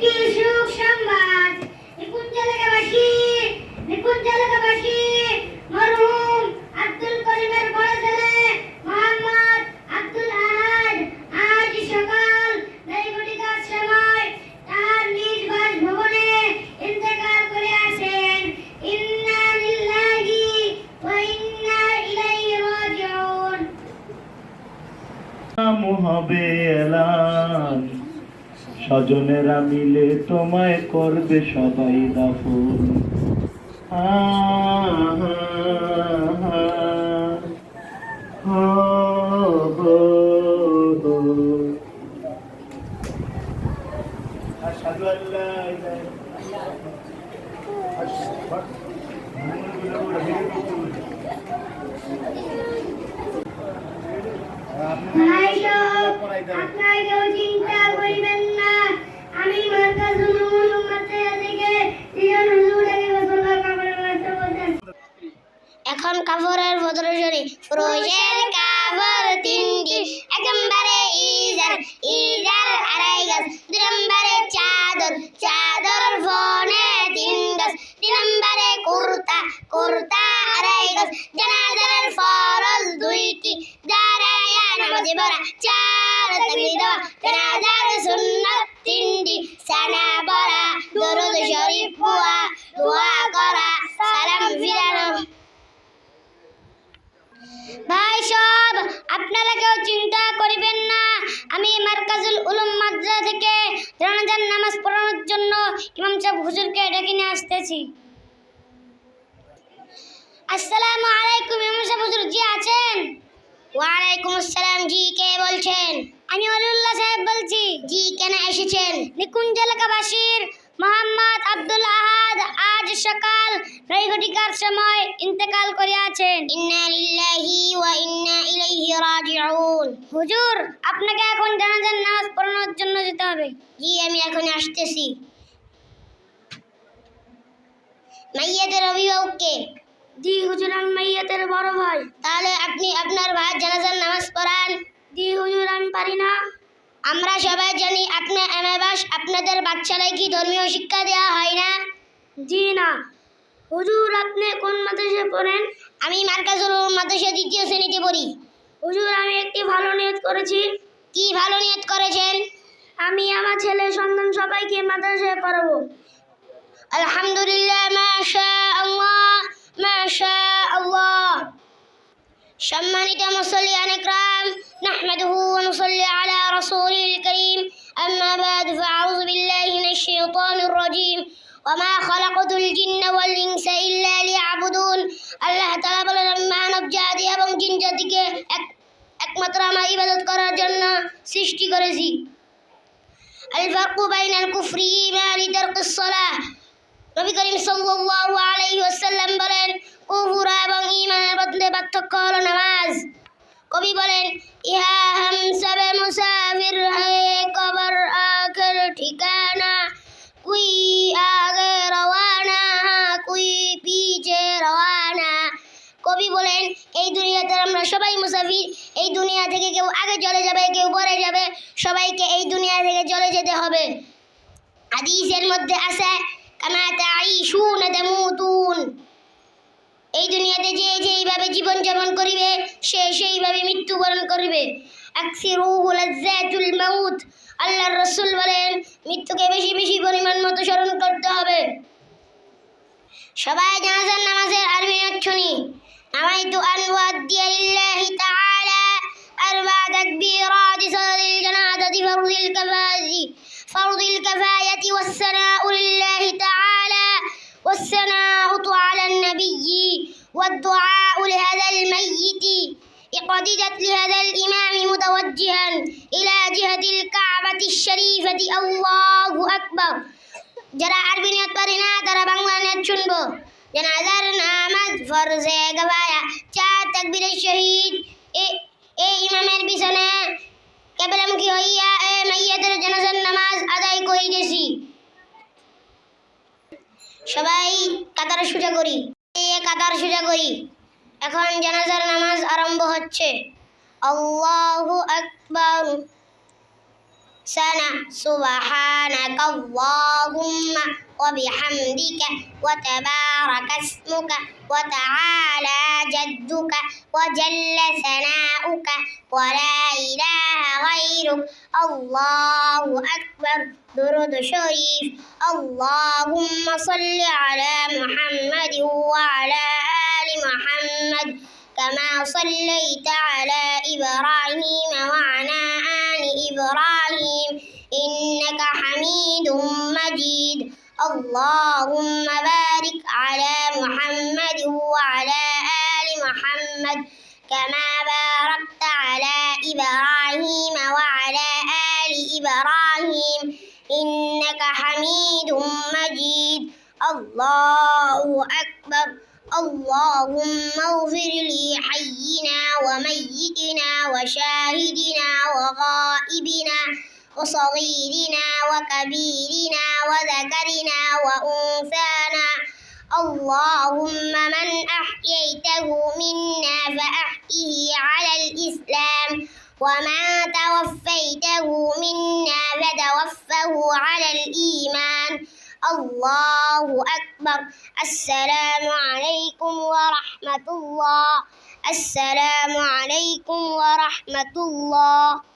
একটি সুখ সংবাদ। নিকুঞ্জ এলাকাবাসী মরহুম আব্দুল করিমের বড় ছেলে মোহাম্মদ আব্দুল আহাদ আজ সকাল 9:00টার সময় তার নিজ বাসভবনে ইন্তেকাল করিয়াছেন। ইন্না লিল্লাহি ওয়া ইন্না ইলাইহি রাজিউন। হবে এলান, স্বজনেরা মিলে তোমায় করবে সবাই দাফন। আশহাদু আল্লা ইলাহা আপনারা কেউ চিন্তা করিবেন না, আমি মার্কাজুল উলুম মাদ্রাসা থেকে তিনজন হুজুরকে মুসলমান কাপড়ের মধ্যে বলতেন। এখন কাপড়ের প্রদর্শনী। ফ্রোজের কাপড় তিনটি, এক নম্বরে ইজার আড়াই গজ, দুই নম্বরে চাদর ফোনে 3 গজ, 3 নম্বরে কুর্তা আড়াই গজ, জানাজার ফরজ 2টি, দাঁড়ায় নামাজে পড়া 4 তাকবীর দেওয়া, জানাজার সুন্নাত 3টি, সানা পড়া, দরুদ শরীফ পড়া, দোয়া করা, সালাম ফিরানো। ভাই সব, আপনারা কেউ চিন্তা করিবেন না, আমি মার্কাজুল উলুম মাদ্রাসা থেকে জানাজার নামাজ পড়ানোর জন্য ইমাম সাহেব হুজুরকে ডেকে নিয়ে আসতেছি। আসসালামু আলাইকুম ইমাম সাহেব হুজুর, জি আছেন? ওয়ালাইকুম আসসালাম, জি কে বলছেন? আমি ওলিউল্লাহ সাহেব বলছি। জি কেন এসেছেন? নিকুঞ্জ এলাকাবাসীর মোহাম্মদ আব্দুল আহাদ আজ সকাল 9:00টার সময় ইন্তেকাল করিয়াছেন। ইন্না লিল্লাহি ওয়া ইন্না ইলাইহি রাজিউন। হুজুর, আপনাকে এখন জানাজার নামাজ পড়ানোর জন্য যেতে হবে। জি আমি এখন আসতেছি। মাইয়াতের অভিভাবক কে? জি হুজুর, আমি মাইয়াতের বড় ভাই। তাহলে আপনি আপনার ভাইয়ের জানাজার নামাজ পড়ান। জি হুজুর, আমি পারি না। আমরা সবাই জানি আপনি এমএবাস, আপনাদের বাচ্চাদের কি ধর্মীয় শিক্ষা দেওয়া হয় না? জি না। হুজুর, আপনি কোন মাদ্রাসায় পড়েন? আমি মার্কাজুল উলুম মাদ্রাসা 2য় শ্রেণীতে পড়ি। হুজুর, আমি একটি ভালো নিয়ত করেছি। কি ভালো নিয়ত করেছেন? আমি আমার ছেলে সন্তান সবাইকে মাদ্রাসায় পড়াবো। আলহামদুলিল্লাহ, মাশাআল্লাহ। সম্মানিত মুসল্লিয়ান ইকরাম, নাহমাদুহু ওয়া নুসাল্লি আলা রাসূলিল কারীম, আম্মা বা'দ, ফাআউযু বিল্লাহি মিনাশ শাইতানির রাজীম, ওয়া মা খালাকাতুল জিন্না ওয়াল ইনসা ইল্লা লিয়াবুদুন। আল্লাহ তাআলা বলেন, মানব জাতি এবং জিন জাতিকে একমাত্র আমার ইবাদত করার জন্য সৃষ্টি করেছি। আল ফারকু বাইনাল কুফরি ঈমানি তারকিস সালাহ। নবী করিম সাল্লাল্লাহু আলাইহি ওয়াসাল্লাম বলেন, কুফর এবং ঈমানের মধ্যে পার্থক্য হলো নামাজ। কবি বলেন, ইহা হাম সব মুসাফির হ্যায় কবর আখির ঠিকানা, কুই আগে রওয়ানা কুই পিছে রওয়ানা। কবি বলেন, এই দুনিয়াতে আমরা সবাই মুসাফির। এই দুনিয়া থেকে কেউ আগে চলে যাবে, কেউ পরে যাবে, সবাইকে এই দুনিয়া থেকে চলে যেতে হবে। হাদিসের মধ্যে আছে, কামা তাঈশুনা তামুতুন। এই দুনিয়াতে যে যেইভাবে জীবন যাপন করিবে সে সেইভাবে মৃত্যুবরণ করিবে। আকসিরুহু লাজ্জাতুল মাউত। আল্লাহর রাসূল বলেন, মৃত্যুকে বেশি বেশি পরিমাণ মতো স্মরণ করতে হবে। সবাই জানাজার নামাজের আরবি নিয়ত শুনি। নাওয়াইতু আন উআদ্দিয়া লিল্লাহি তাআলা আরবা তাকবীরাতি সালাতিল জানাজাতি ফারদিল কাফায়াতি ওয়াস-সানাউ লিল্লাহি তাআলা والثناء على النبي والدعاء لهذا الميت. اقتدت لهذا الإمام متوجها إلى جهة الكعبة الشريفة. الله أكبر. যারা আরবি নিয়ত পারে না তারা বাংলা নিয়ত শুনবো। জানাজার নামাজ ফরজে কিফায়া, 4 তাকবীরের শহীদ এই ইমামের পিছনে কিবলামুখী হইয়া এই মাইয়াতের জানাজার নামাজ আদায় করিতেছি। সবাই কাতার সোজা করি। এখন জানাজার নামাজ আরম্ভ হচ্ছে। আল্লাহু আকবার। سنة سبحانك اللهم وبحمدك وتبارك اسمك وتعالى جدك وجل ثناؤك ولا إله غيرك. الله أكبر. درود شريف. اللهم صل على محمد وعلى آل محمد كما صليت على إبراهيم وعلى آل إبراهيم إنك حميد مجيد. اللهم بارك على محمد وعلى آل محمد كما باركت على إبراهيم وعلى آل إبراهيم إنك حميد مجيد. الله أكبر. اللهم اغفر لي حينا وميتنا وشاهدنا وغائبنا وصغيرنا وكبيرنا وذكرنا وأنثانا. اللهم من أحييته منا فأحيه على الإسلام ومن توفيته منا فتوفه على الإيمان. الله أكبر. السلام عليكم ورحمة الله. السلام عليكم ورحمة الله.